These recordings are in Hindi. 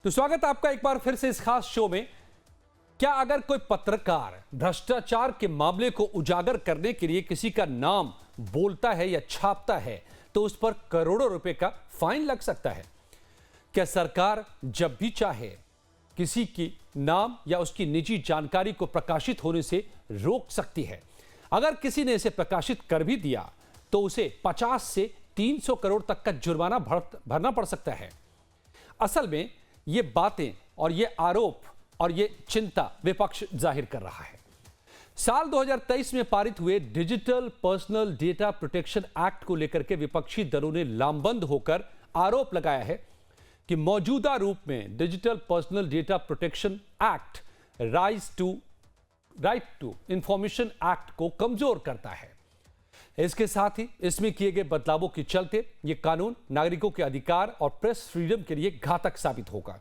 तो स्वागत है आपका एक बार फिर से इस खास शो में। क्या अगर कोई पत्रकार भ्रष्टाचार के मामले को उजागर करने के लिए किसी का नाम बोलता है या छापता है तो उस पर करोड़ों रुपए का फाइन लग सकता है? क्या सरकार जब भी चाहे किसी की नाम या उसकी निजी जानकारी को प्रकाशित होने से रोक सकती है? अगर किसी ने इसे प्रकाशित कर भी दिया तो उसे 50 से 300 करोड़ तक का जुर्माना भरना पड़ सकता है। असल में ये बातें और ये आरोप और ये चिंता विपक्ष जाहिर कर रहा है। साल 2023 में पारित हुए digital personal data protection act को लेकर के विपक्षी दलों ने लामबंद होकर आरोप लगाया है कि मौजूदा रूप में digital personal data protection act right to information act को कमजोर करता है। इसके साथ ही इसमें किए गए बदलावों के चलते यह कानून नागरिकों के अधिकार और प्रेस फ्रीडम के लिए घातक साबित होगा।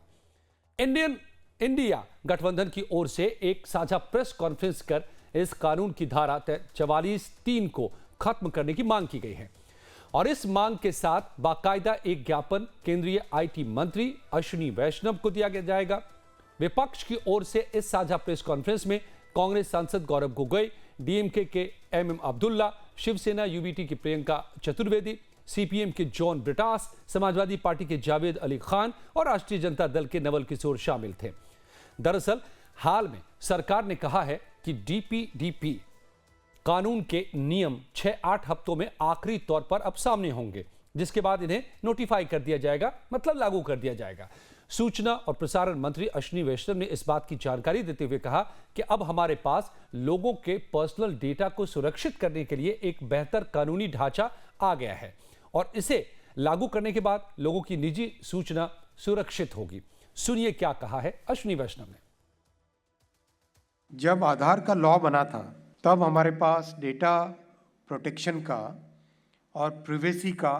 इंडिया गठबंधन की ओर से एक साझा प्रेस कॉन्फ्रेंस कर इस कानून की धारा 44(3) को खत्म करने की मांग की गई है और इस मांग के साथ बाकायदा एक ज्ञापन केंद्रीय आईटी मंत्री अश्विनी वैष्णव को दिया जाएगा। विपक्ष की ओर से इस साझा प्रेस कॉन्फ्रेंस में कांग्रेस सांसद गौरव गोगोई, डीएमके के एमएम अब्दुल्ला, शिवसेना यूबीटी की प्रियंका चतुर्वेदी, सीपीएम के जॉन ब्रिटास, समाजवादी पार्टी के जावेद अली खान और राष्ट्रीय जनता दल के नवल किशोर शामिल थे। दरअसल हाल में सरकार ने कहा है कि डीपीडीपी कानून के नियम 6-8 हफ्तों में आखिरी तौर पर अब सामने होंगे, जिसके बाद इन्हें नोटिफाई कर दिया जाएगा, मतलब लागू कर दिया जाएगा। सूचना और प्रसारण मंत्री अश्विनी वैष्णव ने इस बात की जानकारी देते हुए कहा कि अब हमारे पास लोगों के पर्सनल डेटा को सुरक्षित करने के लिए एक बेहतर कानूनी ढांचा आ गया है और इसे लागू करने के बाद लोगों की निजी सूचना सुरक्षित होगी। सुनिए क्या कहा है अश्विनी वैष्णव ने। जब आधार का लॉ बना था तब हमारे पास डेटा प्रोटेक्शन का और प्रिवेसी का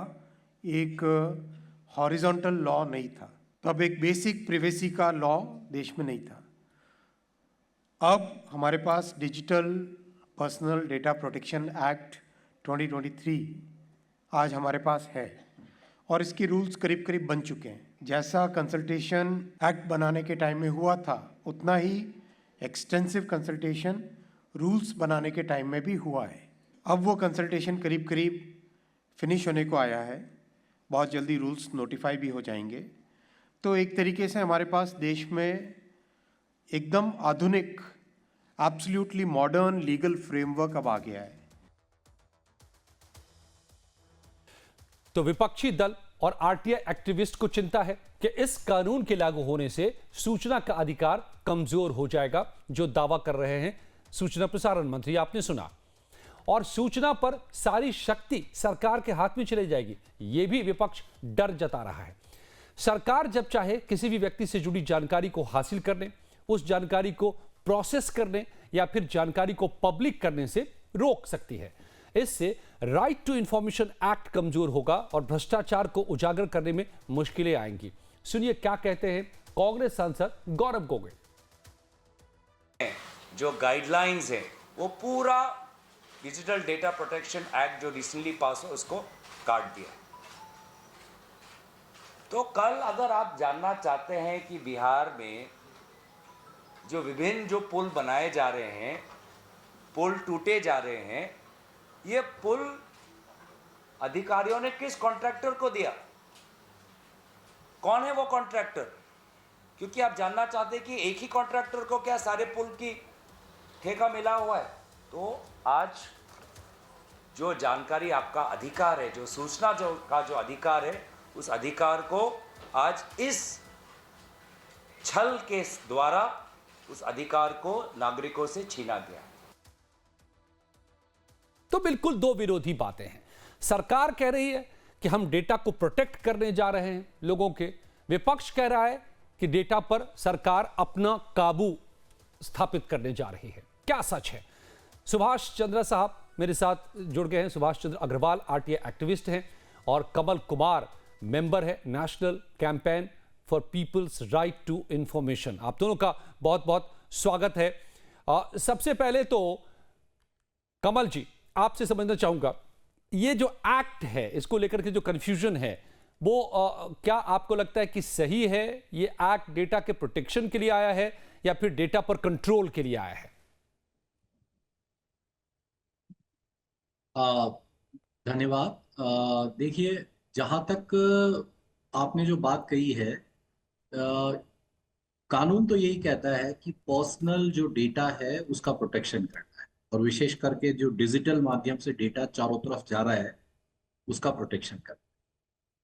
एक हॉरिजॉन्टल लॉ नहीं था। तब एक बेसिक प्रिवेसी का लॉ देश में नहीं था। अब हमारे पास digital personal data protection act 2023 आज हमारे पास है और इसके रूल्स करीब करीब बन चुके हैं। जैसा कंसल्टेशन एक्ट बनाने के टाइम में हुआ था उतना ही एक्सटेंसिव कंसल्टेशन रूल्स बनाने के टाइम में भी हुआ है। अब वो कंसल्टेशन करीब करीब फिनिश होने को आया है। बहुत जल्दी रूल्स नोटिफाई भी हो जाएंगे। तो एक तरीके से हमारे पास देश में एकदम आधुनिक एब्सोल्युटली मॉडर्न लीगल फ्रेमवर्क अब आ गया है। तो विपक्षी दल और आरटीआई एक्टिविस्ट को चिंता है कि इस कानून के लागू होने से सूचना का अधिकार कमजोर हो जाएगा, जो दावा कर रहे हैं सूचना प्रसारण मंत्री, आपने सुना, और सूचना पर सारी शक्ति सरकार के हाथ में चली जाएगी। यह भी विपक्ष डर जता रहा है। सरकार जब चाहे किसी भी व्यक्ति से जुड़ी जानकारी को हासिल करने, उस जानकारी को प्रोसेस करने या फिर जानकारी को पब्लिक करने से रोक सकती है। इससे राइट टू इंफॉर्मेशन एक्ट कमजोर होगा और भ्रष्टाचार को उजागर करने में मुश्किलें आएंगी। सुनिए क्या कहते हैं कांग्रेस सांसद गौरव गोगोई। जो गाइडलाइंस है वो पूरा डिजिटल डेटा प्रोटेक्शन एक्ट जो रिसेंटली पास हो उसको काट दिया। तो कल अगर आप जानना चाहते हैं कि बिहार में जो विभिन्न जो पुल बनाए जा रहे हैं, पुल टूटे जा रहे हैं, ये पुल अधिकारियों ने किस कॉन्ट्रैक्टर को दिया? कौन है वो कॉन्ट्रैक्टर? क्योंकि आप जानना चाहते हैं कि एक ही कॉन्ट्रैक्टर को क्या सारे पुल की ठेका मिला हुआ है? तो आज जो जानकारी आपका अधिकार है, जो सूचना जो अधिकार है, उस अधिकार को आज इस छल के द्वारा उस अधिकार को नागरिकों से छीना गया। तो बिल्कुल दो विरोधी बातें हैं। सरकार कह रही है कि हम डेटा को प्रोटेक्ट करने जा रहे हैं लोगों के, विपक्ष कह रहा है कि डेटा पर सरकार अपना काबू स्थापित करने जा रही है। क्या सच है? सुभाष चंद्र साहब मेरे साथ जुड़ गए हैं। सुभाष चंद्र अग्रवाल आरटीआई एक्टिविस्ट हैं और कमल कुमार मेंबर है national campaign for people's right to information. आप दोनों का बहुत बहुत स्वागत है। सबसे पहले तो कमल जी, आपसे समझना चाहूंगा, ये जो एक्ट है इसको लेकर के जो कंफ्यूजन है वो क्या आपको लगता है कि सही है, ये एक्ट डेटा के प्रोटेक्शन के लिए आया है या फिर डेटा पर कंट्रोल के लिए आया है? आ, धन्यवाद। देखिए, जहाँ तक आपने जो बात कही है, कानून तो यही कहता है कि पर्सनल जो डेटा है उसका प्रोटेक्शन करना है, और विशेष करके जो डिजिटल माध्यम से डेटा चारों तरफ जा रहा है उसका प्रोटेक्शन करना है।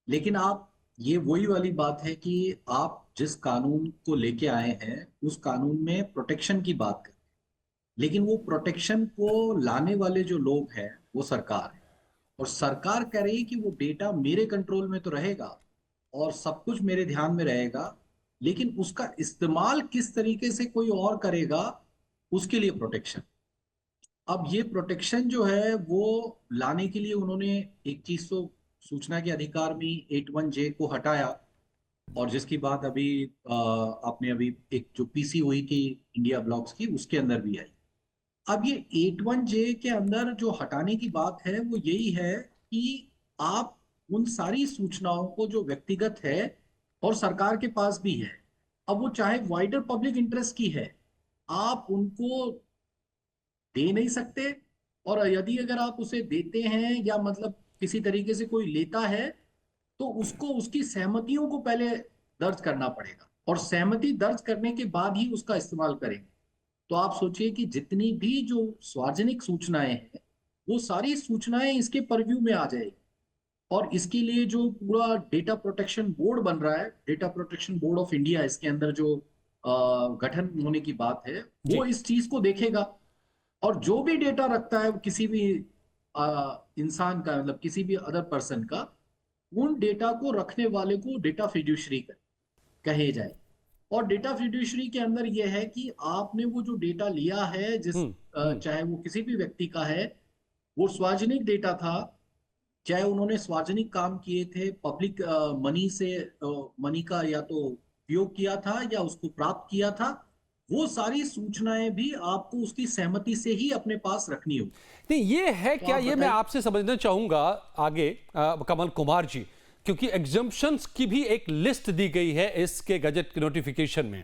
लेकिन आप, ये वही वाली बात है कि आप जिस कानून को लेके आए हैं उस कानून में प्रोटेक्शन की बात करें, लेकिन वो प्रोटेक्शन को लाने वाले जो लोग हैं वो सरकार है। और सरकार कह रही है कि वो डेटा मेरे कंट्रोल में तो रहेगा और सब कुछ मेरे ध्यान में रहेगा, लेकिन उसका इस्तेमाल किस तरीके से कोई और करेगा उसके लिए प्रोटेक्शन। अब ये प्रोटेक्शन जो है वो लाने के लिए उन्होंने एक चीज तो सूचना के अधिकार में 81J को हटाया, और जिसकी बात अभी आपने अभी एक जो पीसी हुई थी इंडिया ब्लॉक्स की उसके अंदर भी आई। अब ये 81J के अंदर जो हटाने की बात है वो यही है कि आप उन सारी सूचनाओं को जो व्यक्तिगत है और सरकार के पास भी है, अब वो चाहे वाइडर पब्लिक इंटरेस्ट की है, आप उनको दे नहीं सकते। और यदि अगर आप उसे देते हैं या मतलब किसी तरीके से कोई लेता है तो उसको उसकी सहमतियों को पहले दर्ज करना पड़ेगा, और सहमति दर्ज करने के बाद ही उसका इस्तेमाल करेंगे। तो आप सोचिए कि जितनी भी जो सार्वजनिक सूचनाएं हैं वो सारी सूचनाएं इसके परव्यू में आ जाएगी। और इसके लिए जो पूरा डेटा प्रोटेक्शन बोर्ड बन रहा है, data protection board of India, इसके अंदर जो गठन होने की बात है जी। वो इस चीज को देखेगा। और जो भी डेटा रखता है किसी भी इंसान का, मतलब किसी भी अदर पर्सन का, उन डेटा को रखने वाले को डेटा फिड्यूशरी कहे जाए। और डेटा फिड्यूशरी के अंदर यह है कि आपने वो जो डेटा लिया है, जिस चाहे वो किसी भी व्यक्ति का है, वो सार्वजनिक डेटा था, चाहे उन्होंने सार्वजनिक काम किए थे, पब्लिक मनी से मनी का या तो उपयोग किया था या उसको प्राप्त किया था, वो सारी सूचनाएं भी आपको उसकी सहमति से ही अपने पास रखनी होगी। नहीं, ये है तो क्या, आप ये मैं बताइए। आपसे समझना चाहूंगा आगे, कमल कुमार जी, क्योंकि एग्जम्पशंस की भी एक लिस्ट दी गई है इसके गजट के नोटिफिकेशन में,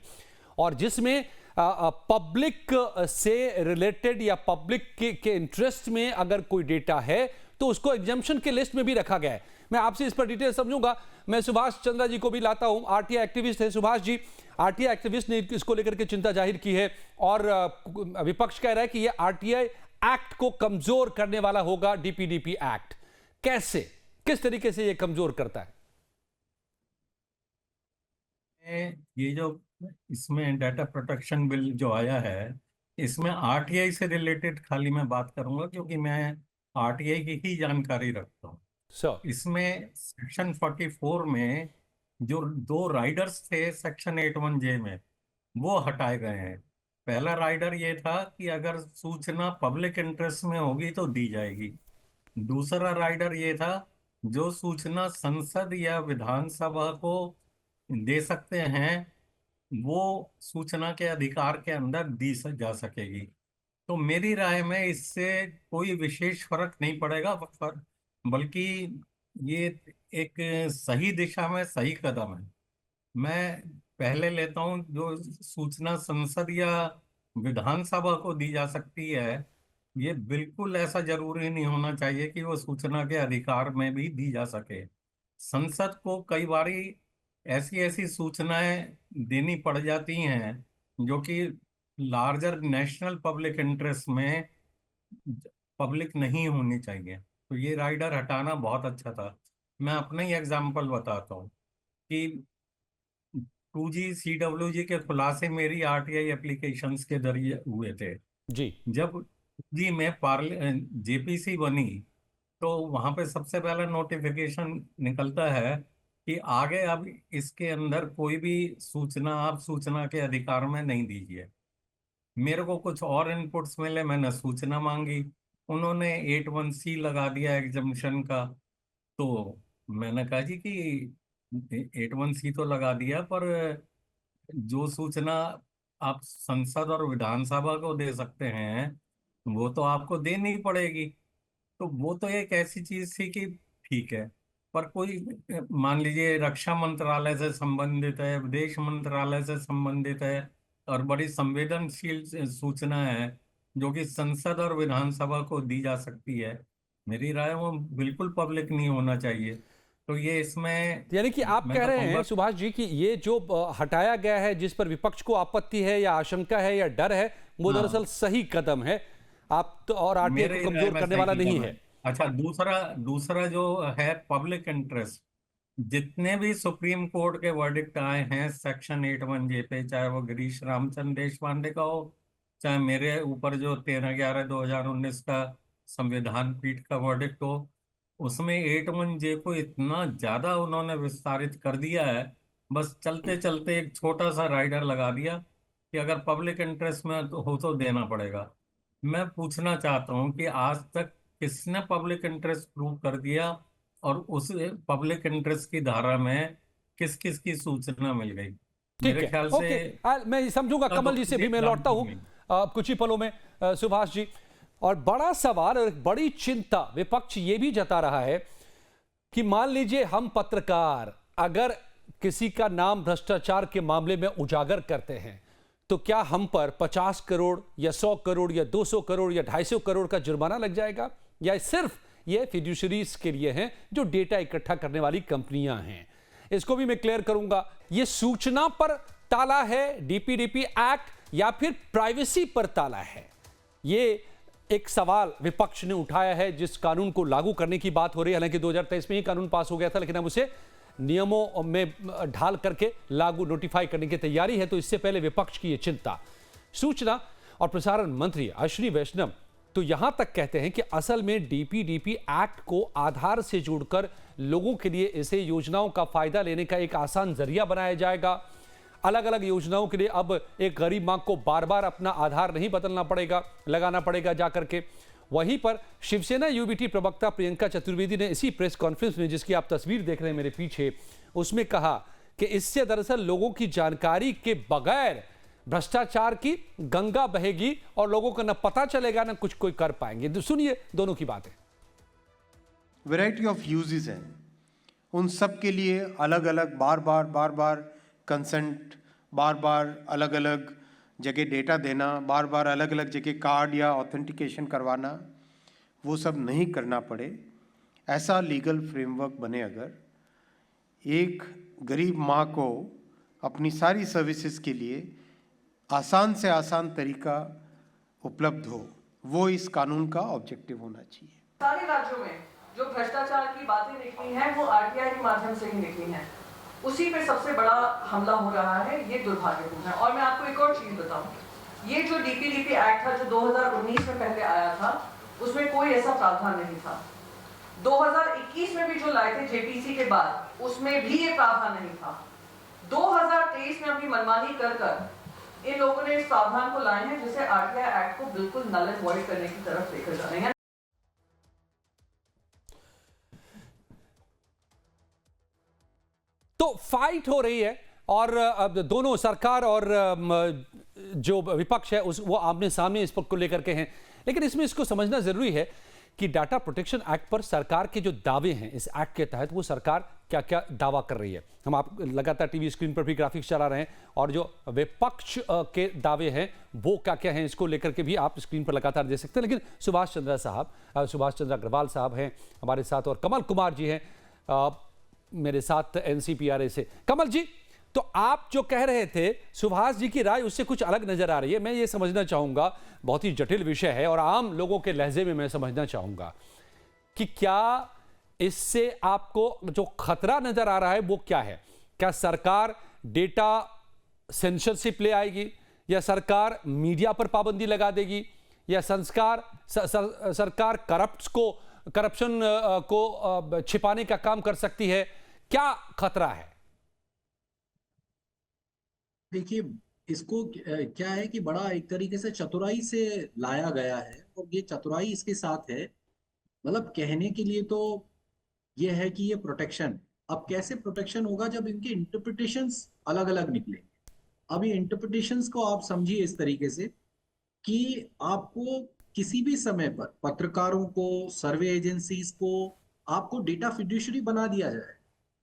और जिसमें पब्लिक से रिलेटेड या पब्लिक के इंटरेस्ट में अगर कोई डेटा है तो उसको एग्जम्पशन के लिस्ट में भी रखा गया है। मैं आपसे इस पर डिटेल समझूंगा। मैं सुभाष चंद्रा जी को भी लाता हूं, आरटीआई एक्टिविस्ट है। सुभाष जी, आरटीआई एक्टिविस्ट ने इसको लेकर के चिंता जाहिर की है और विपक्ष कह रहा है कि ये आरटीआई एक्ट को कमजोर करने वाला होगा, डीपीडीपी एक्ट। कैसे, किस तरीके से ये कमजोर करता है? ये जो इसमें डाटा प्रोटेक्शन बिल जो आया है, इसमें आरटीआई से रिलेटेड खाली मैं बात करूंगा क्योंकि मैं आरटीआई की ही जानकारी रखता हूँ। सर, इसमें सेक्शन 44 में जो दो राइडर्स थे सेक्शन 81J में, वो हटाए गए हैं। पहला राइडर ये था कि अगर सूचना पब्लिक इंटरेस्ट में होगी तो दी जाएगी। दूसरा राइडर ये था जो सूचना संसद या विधानसभा को दे सकते हैं, वो सूचना के अधिकार के अंदर दी जा सकेगी। तो मेरी राय में इससे कोई विशेष फर्क नहीं पड़ेगा, बल्कि ये एक सही दिशा में सही कदम है। मैं पहले लेता हूं, जो सूचना संसद या विधानसभा को दी जा सकती है, ये बिल्कुल ऐसा जरूरी नहीं होना चाहिए कि वो सूचना के अधिकार में भी दी जा सके। संसद को कई बारी ऐसी ऐसी सूचनाएं देनी पड़ जाती हैं जो कि लार्जर नेशनल पब्लिक इंटरेस्ट में पब्लिक नहीं होनी चाहिए। तो ये राइडर हटाना बहुत अच्छा था। मैं अपना ही एग्जांपल बताता हूँ कि 2G CWG के खुलासे मेरी आरटीआई एप्लीकेशंस के जरिए हुए थे। जी जब 2G में जेपीसी बनी तो वहां पे सबसे पहला नोटिफिकेशन निकलता है कि आगे अब इसके अंदर कोई भी सूचना आप सूचना के अधिकार में नहीं दीजिए। मेरे को कुछ और इनपुट्स मिले, मैंने सूचना मांगी, उन्होंने 81C लगा दिया एग्जम्पशन का। तो मैंने कहा जी कि 81C तो लगा दिया, पर जो सूचना आप संसद और विधानसभा को दे सकते हैं वो तो आपको देनी पड़ेगी। तो वो तो एक ऐसी चीज थी कि ठीक है, पर कोई मान लीजिए रक्षा मंत्रालय से संबंधित है, विदेश मंत्रालय से संबंधित है, और बड़ी संवेदनशील सूचना है जो कि संसद और विधानसभा को दी जा सकती है, मेरी राय वो बिल्कुल पब्लिक नहीं होना चाहिए। तो ये इसमें यानी कि आप मैं कह तो रहे हैं कहूँगा सुभाष जी कि ये जो हटाया गया है, जिस पर विपक्ष को आपत्ति है या आशंका है या डर है, वो हाँ, दरअसल सही कदम है। आप तो और आरटीआई मेरे को राय कमजोर में करने सही वाला नहीं कदम है। है। अच्छा, दूसरा दूसरा जो है पब्लिक इंटरेस्ट, जितने भी सुप्रीम कोर्ट के वर्डिक्ट आए हैं सेक्शन 81 जे पे, चाहे वो गिरीश रामचंद्र देशपांडे का हो, चाहे मेरे ऊपर जो 13/11/2019 का संविधान पीठ का वर्डिक्ट हो, उसमें 81 जे को इतना ज्यादा उन्होंने विस्तारित कर दिया है, बस चलते चलते एक छोटा सा राइडर लगा दिया कि अगर पब्लिक इंटरेस्ट में हो तो देना पड़ेगा। मैं पूछना चाहता हूं कि आज तक किसने पब्लिक इंटरेस्ट प्रूव कर दिया, और उस पब्लिक इंटरेस्ट की धारा में किस किस की सूचना मिल गई? ठीक मेरे है, ख्याल से ओके। मैं समझूंगा, का कमल तो जी से भी मैं लौटता जानकारी हूं नहीं। कुछ ही पलों में। सुभाष जी, और बड़ा सवाल और एक बड़ी चिंता विपक्ष ये भी जता रहा है कि मान लीजिए हम पत्रकार अगर किसी का नाम भ्रष्टाचार के मामले में उजागर करते हैं, तो क्या हम पर 50 करोड़ या 100 करोड़ या 200 करोड़ या 250 करोड़ का जुर्माना लग जाएगा, या सिर्फ ये फिड्यूशरीज के लिए हैं जो डेटा इकट्ठा करने वाली कंपनियां हैं? इसको भी मैं क्लियर करूंगा। ये सूचना पर ताला है डीपीडीपी एक्ट, या फिर प्राइवेसी पर ताला है? ये एक सवाल विपक्ष ने उठाया है। जिस कानून को लागू करने की बात हो रही है, हालांकि 2023 में ही कानून पास हो गया था, लेकिन अब उसे नियमों में ढाल करके लागू नोटिफाई करने की तैयारी है। तो इससे पहले विपक्ष की यह चिंता। सूचना और प्रसारण मंत्री अश्विनी वैष्णव तो यहां तक कहते हैं कि असल में डीपीडीपी एक्ट को आधार से जोड़कर लोगों के लिए इसे योजनाओं का फायदा लेने का एक आसान जरिया बनाया जाएगा। अलग अलग योजनाओं के लिए अब एक गरीब मां को बार बार अपना आधार नहीं बदलना पड़ेगा, लगाना पड़ेगा जाकर के। वहीं पर शिवसेना यूबीटी प्रवक्ता प्रियंका चतुर्वेदी ने इसी प्रेस कॉन्फ्रेंस में, जिसकी आप तस्वीर देख रहे हैं मेरे पीछे, उसमें कहा कि इससे दरअसल लोगों की जानकारी के बगैर भ्रष्टाचार की गंगा बहेगी और लोगों को न पता चलेगा न कुछ कोई कर पाएंगे। तो सुनिए दोनों की बातें। वैरायटी ऑफ यूजेस हैं, उन सब के लिए अलग अलग बार बार कंसेंट, बार बार अलग अलग जगह डेटा देना, बार बार अलग अलग जगह कार्ड या ऑथेंटिकेशन करवाना, वो सब नहीं करना पड़े, ऐसा लीगल फ्रेमवर्क बने। अगर एक गरीब माँ को अपनी सारी सर्विसेज के लिए आसान से आसान तरीका उपलब्ध हो, वो इस कानून का ऑब्जेक्टिव होना चाहिए। सारे राज्यों में जो भ्रष्टाचार की बातें निकली हैं वो आरटीआई के माध्यम से ही निकली हैं, उसी पे सबसे बड़ा हमला हो रहा है। ये दुर्भाग्यपूर्ण है। और मैं आपको एक और चीज बताऊं, ये जो डीपीडीपी एक्ट था जो 2019 में पहले आया था, उसमें कोई ऐसा प्रावधान नहीं था। 2021 में भी जो लाए थे जेपीसी के बाद, उसमें भी ये प्रावधान नहीं था। 2023 में अपनी मनमानी कर इन लोगों ने इस प्रावधान को लाए हैं, जिसे आरटीआई एक्ट को बिल्कुल नल एंड वॉइड करने की तरफ लेकर जा रहे हैं। तो फाइट हो रही है और अब दोनों सरकार और जो विपक्ष है वो आमने सामने इस पर को लेकर के हैं। लेकिन इसमें इसको समझना जरूरी है कि डाटा प्रोटेक्शन एक्ट पर सरकार के जो दावे हैं इस एक्ट के तहत, वो सरकार क्या क्या दावा कर रही है। हम आप लगातार टीवी स्क्रीन पर भी ग्राफिक्स चला रहे हैं, और जो विपक्ष के दावे हैं वो क्या क्या हैं, इसको लेकर के भी आप स्क्रीन पर लगातार देख सकते हैं। लेकिन सुभाष चंद्र अग्रवाल साहब हैं हमारे साथ, और कमल कुमार जी हैं मेरे साथ एनसीपीआरए से। कमल जी, तो आप जो कह रहे थे सुभाष जी की राय उससे कुछ अलग नजर आ रही है। मैं ये समझना चाहूंगा, बहुत ही जटिल विषय है और आम लोगों के लहजे में मैं समझना चाहूंगा कि क्या इससे आपको जो खतरा नजर आ रहा है वो क्या है? क्या सरकार डेटा सेंसरशिप ले आएगी, या सरकार मीडिया पर पाबंदी लगा देगी, या सरकार करप्शन को छिपाने का काम कर सकती है? क्या खतरा है? देखिए, इसको क्या है कि बड़ा एक तरीके से चतुराई से लाया गया है, और ये चतुराई इसके साथ है, मतलब कहने के लिए तो ये है कि ये प्रोटेक्शन, अब कैसे प्रोटेक्शन होगा जब इनके इंटरप्रिटेशंस अलग अलग निकलेंगे। अब ये इंटरप्रिटेशंस को आप समझिए इस तरीके से कि आपको किसी भी समय पर पत्रकारों को, सर्वे एजेंसीज को आपको डेटा फिड्यूशरी बना दिया जाए,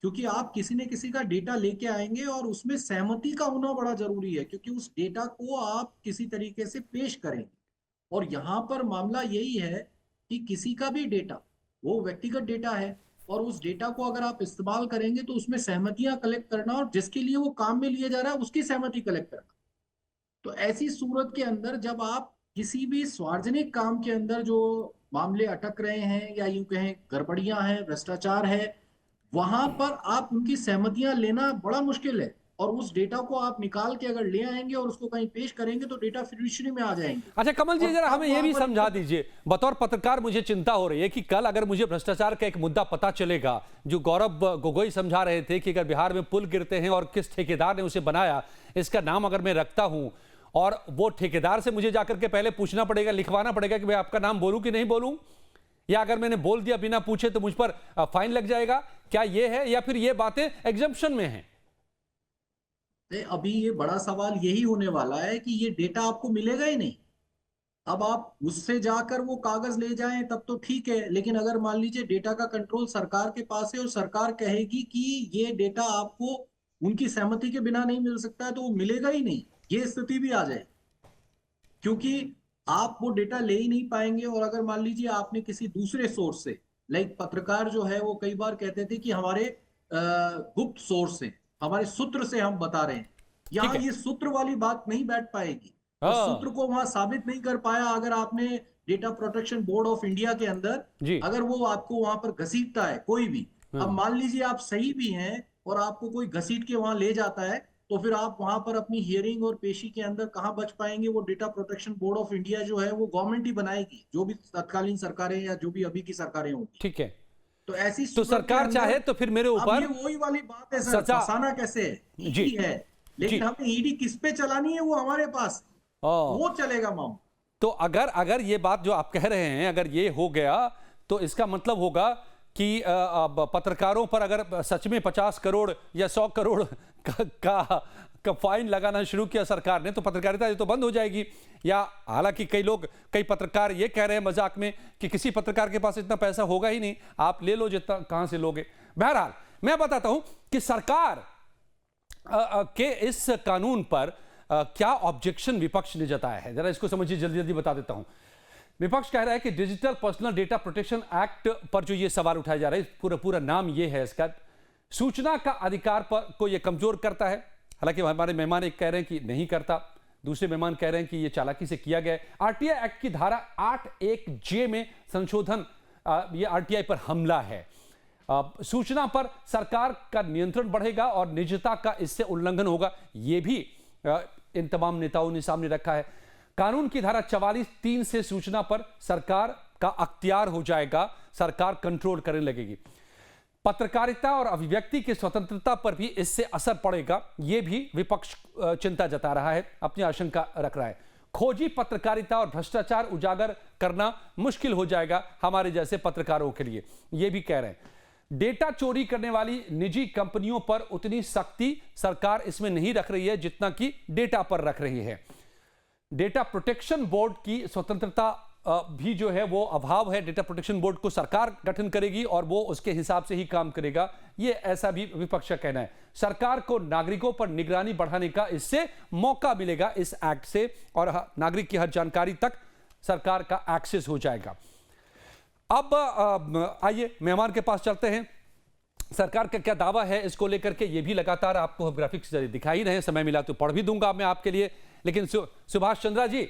क्योंकि आप किसी न किसी का डेटा लेके आएंगे और उसमें सहमति का होना बड़ा जरूरी है, क्योंकि उस डेटा को आप किसी तरीके से पेश करेंगे। और यहाँ पर मामला यही है कि किसी का भी डेटा, वो व्यक्तिगत डेटा है, और उस डेटा को अगर आप इस्तेमाल करेंगे तो उसमें सहमतियां कलेक्ट करना और जिसके लिए वो काम में लिया जा रहा है उसकी सहमति कलेक्ट करना। तो ऐसी सूरत के अंदर जब आप किसी भी सार्वजनिक काम के अंदर जो मामले अटक रहे हैं या यूं कहें गड़बड़ियां हैं, भ्रष्टाचार है, वहां पर आप उनकी सहमतियां लेना बड़ा मुश्किल है। और उस डेटा को आप निकाल के अगर ले आएंगे और उसको कहीं पेश करेंगे तो डेटा फिड्यूशरी में आ जाएंगे। अच्छा कमल जी, और जरा तब हमें यह भी वहां पर समझा दीजिए, बतौर पत्रकार मुझे चिंता हो रही है कि कल अगर मुझे भ्रष्टाचार का एक मुद्दा पता चलेगा, जो गौरव गोगोई समझा रहे थे कि अगर बिहार में पुल गिरते हैं और किस ठेकेदार ने उसे बनाया, इसका नाम अगर मैं रखता हूं और वो ठेकेदार से मुझे जाकर के पहले पूछना पड़ेगा, लिखवाना पड़ेगा कि भाई आपका नाम बोलूं कि नहीं बोलूं, या अगर मैंने बोल दिया बिना पूछे तो मुझ पर फाइन लग जाएगा, क्या ये है या फिर ये बातें एग्जम्पशन में हैं? अभी ये बड़ा सवाल यही होने वाला है कि ये डेटा आपको मिलेगा ही नहीं। अब आप उससे जाकर वो कागज ले जाएं तब तो ठीक है, लेकिन अगर मान लीजिए डेटा का कंट्रोल सरकार के पास है और सरकार कहेगी कि ये डेटा आपको उनकी सहमति के बिना नहीं मिल सकता है, तो वो मिलेगा ही नहीं, ये स्थिति भी आ जाए, क्योंकि आप वो डेटा ले ही नहीं पाएंगे। और अगर मान लीजिए आपने किसी दूसरे सोर्स से, लाइक पत्रकार जो है वो कई बार कहते थे कि हमारे गुप्त सोर्स से, हमारे सूत्र से हम बता रहे हैं, यहाँ ठीक है। ये सूत्र वाली बात नहीं बैठ पाएगी। और सूत्र को वहां साबित नहीं कर पाया अगर आपने data protection board of India के अंदर, जी। अगर वो आपको वहां पर घसीटता है कोई भी, अब मान लीजिए आप सही भी हैं और आपको कोई घसीट के वहां ले जाता है, तो फिर आप वहां पर अपनी हियरिंग और पेशी के अंदर कहां बच पाएंगे? वो data protection board of India जो है वो गवर्नमेंट ही बनाएगी, जो भी तत्कालीन सरकारें या जो भी अभी की सरकारें होंगी। ठीक है, तो ऐसी तो सूरत के सरकार अंदर चाहे तो फिर मेरे अब ऊपर ये वही वाली बात है सर, सजा- फंसाना कैसे है? जी। ईडी है, लेकिन जी। हमें ईडी किस पे चलानी है वो हमारे पास, वो चलेगा मामला। तो अगर ये बात जो आप कह रहे हैं अगर ये हो गया तो इसका मतलब होगा कि अब पत्रकारों पर अगर सच में 50 करोड़ या 100 करोड़ का फाइन लगाना शुरू किया सरकार ने, तो पत्रकारिता ये तो बंद हो जाएगी। या हालांकि कई पत्रकार ये कह रहे हैं मजाक में कि किसी पत्रकार के पास इतना पैसा होगा ही नहीं, आप ले लो जितना, कहां से लोगे। बहरहाल मैं बताता हूं कि सरकार के इस कानून पर क्या ऑब्जेक्शन विपक्ष ने जताया है, जरा इसको समझिए, जल्दी जल्दी बता देता हूं। विपक्ष कह रहा है कि digital personal data protection act पर जो ये सवाल उठाया जा रहा है, पूरा नाम ये है इसका, सूचना का अधिकार पर को ये कमजोर करता है। हालांकि हमारे मेहमान एक कह रहे हैं कि नहीं करता, दूसरे मेहमान कह रहे हैं कि ये चालाकी से किया गया है। आरटीआई एक्ट की धारा 8(1)(j) में संशोधन, ये आरटीआई पर हमला है। सूचना पर सरकार का नियंत्रण बढ़ेगा और निजता का इससे उल्लंघन होगा, ये भी इन तमाम नेताओं ने सामने रखा है। कानून की धारा 44(3) से सूचना पर सरकार का अख्तियार हो जाएगा, सरकार कंट्रोल करने लगेगी। पत्रकारिता और अभिव्यक्ति की स्वतंत्रता पर भी इससे असर पड़ेगा, यह भी विपक्ष चिंता जता रहा है, अपनी आशंका रख रहा है। खोजी पत्रकारिता और भ्रष्टाचार उजागर करना मुश्किल हो जाएगा हमारे जैसे पत्रकारों के लिए, यह भी कह रहे हैं। डेटा चोरी करने वाली निजी कंपनियों पर उतनी सख्ती सरकार इसमें नहीं रख रही है जितना कि डेटा पर रख रही है। डेटा प्रोटेक्शन बोर्ड की स्वतंत्रता भी जो है वो अभाव है। डेटा प्रोटेक्शन बोर्ड को सरकार गठन करेगी और वो उसके हिसाब से ही काम करेगा, ये ऐसा भी विपक्ष का कहना है। सरकार को नागरिकों पर निगरानी बढ़ाने का इससे मौका मिलेगा इस एक्ट से, और नागरिक की हर जानकारी तक सरकार का एक्सेस हो जाएगा। अब आइए मेहमान के पास चलते हैं। सरकार का क्या दावा है इसको लेकर के, ये भी लगातार आपको हम ग्राफिक्स दिखाई रहे हैं, समय मिला तो पढ़ भी दूंगा मैं आपके लिए। लेकिन सुभाष चंद्रा जी,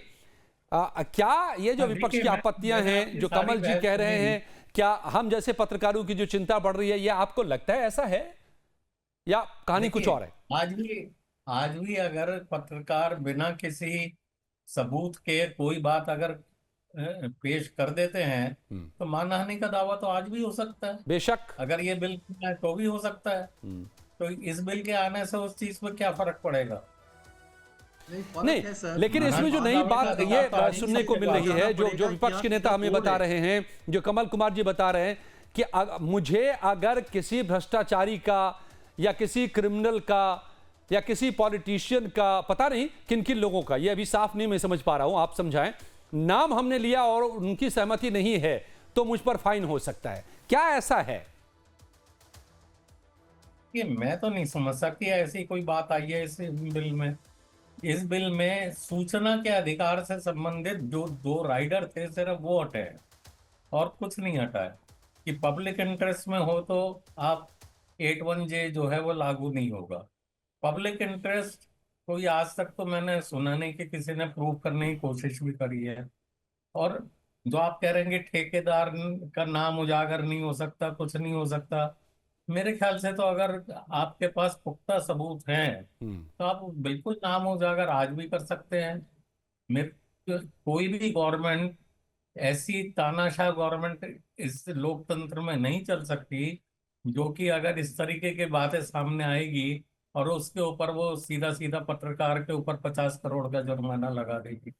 क्या ये जो विपक्ष की आपत्तियां हैं, जो कमल जी कह रहे हैं, क्या हम जैसे पत्रकारों की जो चिंता बढ़ रही है, ये आपको लगता है ऐसा है या कहानी कुछ और है? आज भी अगर पत्रकार बिना किसी सबूत के कोई बात अगर पेश कर देते हैं तो मानहानि का दावा तो आज भी हो सकता है। बेशक, अगर ये बिल है तो भी हो सकता है। तो इस बिल के आने से उस चीज पर क्या फर्क पड़ेगा? नहीं, लेकिन इसमें जो नई बात ये सुनने को मिल रही है, जो विपक्ष के नेता हमें बता रहे हैं, जो कमल कुमार जी बता रहे हैं कि मुझे अगर किसी भ्रष्टाचारी का या किसी क्रिमिनल का या किसी पॉलिटिशियन का, पता नहीं किन किन लोगों का, ये अभी साफ नहीं मैं समझ पा रहा हूं, आप समझाएं, नाम हमने लिया और उनकी सहमति नहीं है तो मुझ पर फाइन हो सकता है। क्या ऐसा है? ये मैं तो नहीं समझ सकती ऐसी कोई बात आई है इस बिल में। इस बिल में सूचना के अधिकार से संबंधित जो 2 राइडर थे सिर्फ वो हटे हैं और कुछ नहीं हटा है। कि पब्लिक इंटरेस्ट में हो तो आप 81J जो है वो लागू नहीं होगा। पब्लिक इंटरेस्ट कोई आज तक तो मैंने सुना नहीं कि किसी ने प्रूव करने की कोशिश भी करी है। और जो आप कह रहे हैं कि ठेकेदार का नाम उजागर नहीं हो सकता, कुछ नहीं हो सकता, मेरे ख्याल से तो अगर आपके पास पुख्ता सबूत हैं तो आप बिल्कुल नाम उजागर आज भी कर सकते हैं। मेरे कोई भी गवर्नमेंट ऐसी तानाशाह गवर्नमेंट इस लोकतंत्र में नहीं चल सकती जो कि अगर इस तरीके की बातें सामने आएगी और उसके ऊपर वो सीधा सीधा पत्रकार के ऊपर 50 करोड़ का जुर्माना लगा देगी।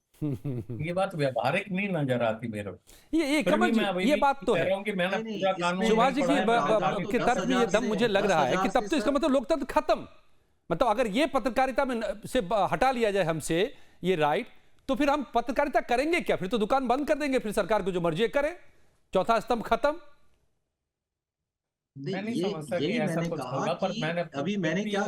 ये बात व्यवहारिक नहीं नजर आती मेरे को। ये फिर कमल भी जी, मैं अभी ये भी बात तो कह है। रहा हूं कि मैंने नहीं, पूरा इसमें कानून सुभाष नहीं जी की पढ़ा है, के तर्क में ये दम मुझे लग रहा है कि तब तो इसका मतलब लोकतंत्र खत्म। मतलब अगर ये पत्रकारिता में से हटा लिया जाए हमसे ये राइट, तो फिर हम पत्रकारिता करेंगे क्या? फिर तो दुकान बंद कर देंगे, फिर सरकार को जो मर्जी करे, चौथा स्तंभ खत्म। मैं नहीं ये समझता कि यही ऐसा मैंने कुछ कहा होगा। पर कि मैंने अभी मैंने क्या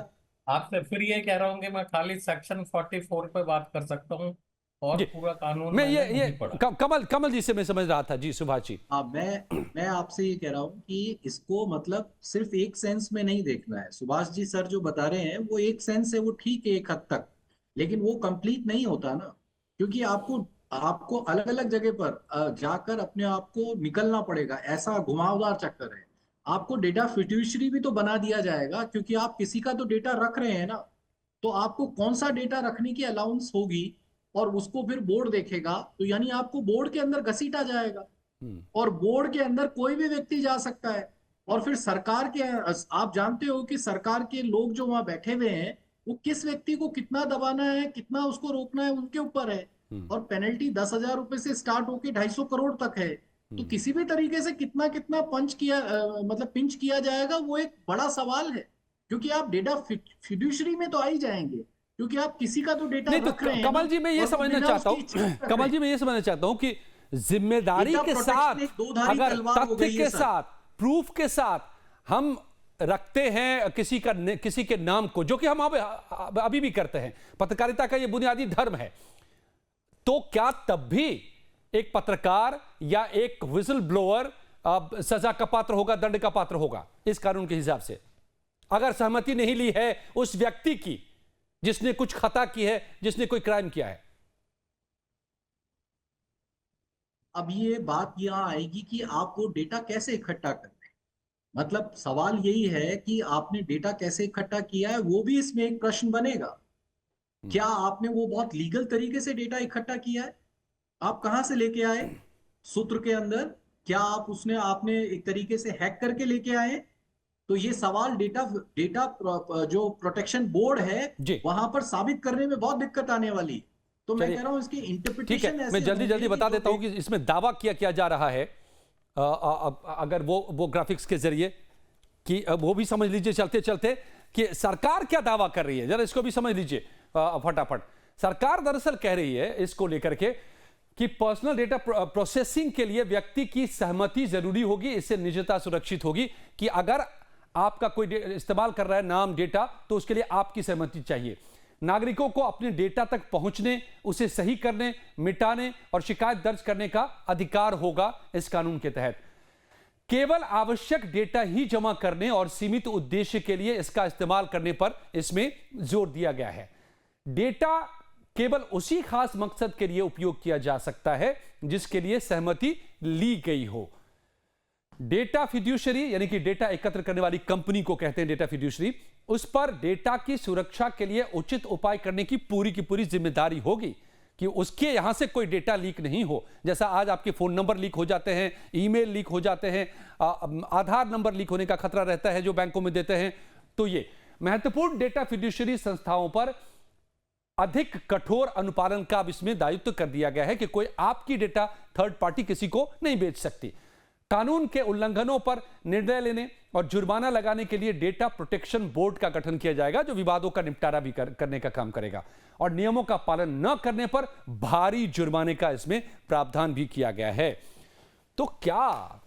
आपसे फिर ये कह रहा हूँ कि मैं खाली सेक्शन 44 पे बात कर सकता हूँ और जी, पूरा कानून मैं मैंने ये नहीं पढ़ा। कमल जी से मैं समझ रहा था। जी सुभाष जी। हाँ, मैं आपसे ये कह रहा हूँ कि इसको मतलब सिर्फ एक सेंस में नहीं देखना है। सुभाष जी सर जो बता रहे हैं वो एक सेंस है, वो ठीक है एक हद तक, लेकिन वो कंप्लीट नहीं होता ना। क्योंकि आपको आपको अलग अलग जगह पर जाकर अपने आप को निकलना पड़ेगा, ऐसा घुमावदार चक्कर है। आपको डेटा फिड्यूशरी भी तो बना दिया जाएगा, क्योंकि आप किसी का तो डेटा रख रहे हैं ना। तो आपको कौन सा डेटा रखने की अलाउंस होगी और उसको फिर बोर्ड देखेगा, तो यानी आपको बोर्ड के अंदर घसीटा जाएगा और बोर्ड के अंदर कोई भी व्यक्ति जा सकता है। और फिर सरकार के, आप जानते हो कि सरकार के लोग जो वहां बैठे हुए हैं वो किस व्यक्ति को कितना दबाना है, कितना उसको रोकना है, उनके ऊपर है। और पेनल्टी 10,000 रुपए से स्टार्ट होके 250 करोड़ तक है। तो किसी भी तरीके से कितना कितना पंच किया मतलब पिंच किया जाएगा, वो एक बड़ा सवाल है। क्योंकि आप डेटा फिड्यूशरी में तो आ ही जाएंगे, क्योंकि आप किसी का तो डेटा नहीं तो रख रहे हैं कमल ना, जी मैं ये और वो समझना बिना चाहता उसकी इच्छा के हूं, रख कमल रहे जी मैं ये समझना चाहता हूं कि जिम्मेदारी डेटा के प्रोटेक्शन साथ, एक दो-धारी अगर तलवार हो तथ्य गई है के सर। साथ, प्रूफ के साथ हम रखते हैं किसी के नाम को, जो कि हम अभी भी करते हैं, पत्रकारिता का ये बुनियादी धर्म है, तो क्या तब भी एक पत्रकार या एक विजिल ब्लोअर सजा का पात्र होगा, दंड का पात्र होगा इस कानून के हिसाब से, अगर सहमति नहीं ली है उस व्यक्ति की जिसने कुछ खता की है, जिसने कोई क्राइम किया है? अब ये बात यहाँ आएगी कि आप वो डेटा कैसे इकट्ठा कर रहे हैं। मतलब सवाल यही है कि आपने डेटा कैसे इकट्ठा किया है, वो भी इसमें एक प्रश्न बनेगा। क्या आपने वो बहुत लीगल तरीके से डेटा इकट्ठा किया है? आप कहां से लेके आए सूत्र के अंदर? क्या आप आपने एक तरीके से हैक करके लेके आए? तो ये सवाल डेटा डेटा जो प्रोटेक्शन बोर्ड है जी। वहां पर साबित करने में बहुत दिक्कत आने वाली है। तो मैं चलिए, कह रहा हूं इसकी ठीक इंटरप्रिटेशन है, ऐसे मैं जल्दी होंगे बता कि देता हूं कि इसमें दावा किया जा रहा है, अगर वो ग्राफिक्स के जरिए कि वो भी समझ लीजिए चलते चलते कि सरकार क्या दावा कर रही है, जरा इसको भी समझ लीजिए फटाफट। सरकार दरअसल कह रही है इसको लेकर के कि पर्सनल डेटा प्रोसेसिंग के लिए व्यक्ति की सहमति जरूरी होगी, इससे निजता सुरक्षित होगी। कि अगर आपका कोई इस्तेमाल कर रहा है नाम, डेटा, तो उसके लिए आपकी सहमति चाहिए। नागरिकों को अपने डेटा तक पहुंचने, उसे सही करने, मिटाने और शिकायत दर्ज करने का अधिकार होगा इस कानून के तहत। केवल आवश्यक डेटा ही जमा करने और सीमित उद्देश्य के लिए इसका इस्तेमाल करने पर इसमें जोर दिया गया है। डेटा केवल उसी खास मकसद के लिए उपयोग किया जा सकता है जिसके लिए सहमति ली गई हो। डेटा फिड्यूशरी यानी कि डेटा एकत्र करने वाली कंपनी को कहते हैं डेटा फिड्यूशरी, उस पर डेटा की सुरक्षा के लिए उचित उपाय करने की पूरी जिम्मेदारी होगी कि उसके यहां से कोई डेटा लीक नहीं हो। जैसा आज आपके फोन नंबर लीक हो जाते हैं, ईमेल लीक हो जाते हैं, आधार नंबर लीक होने का खतरा रहता है जो बैंकों में देते हैं। तो ये महत्वपूर्ण डेटा फिड्यूशरी संस्थाओं पर अधिक कठोर अनुपालन का अब इसमें दायित्व कर दिया गया है कि कोई आपकी डेटा थर्ड पार्टी किसी को नहीं बेच सकती। कानून के उल्लंघनों पर निर्णय लेने और जुर्माना लगाने के लिए डेटा प्रोटेक्शन बोर्ड का गठन किया जाएगा, जो विवादों का निपटारा भी करने का काम करेगा। और नियमों का पालन न करने पर भारी जुर्माने का इसमें प्रावधान भी किया गया है। तो क्या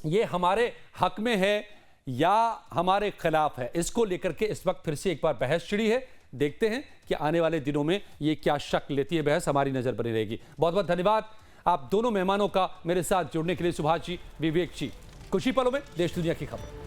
ये हमारे हक में है या हमारे खिलाफ है, इसको लेकर के इस वक्त फिर से एक बार बहस छिड़ी है। देखते हैं कि आने वाले दिनों में ये क्या शक्ल लेती है बहस, हमारी नजर बनी रहेगी। बहुत बहुत धन्यवाद आप दोनों मेहमानों का मेरे साथ जुड़ने के लिए, सुभाष जी, विवेक जी। कुछ ही पलों में देश दुनिया की खबर।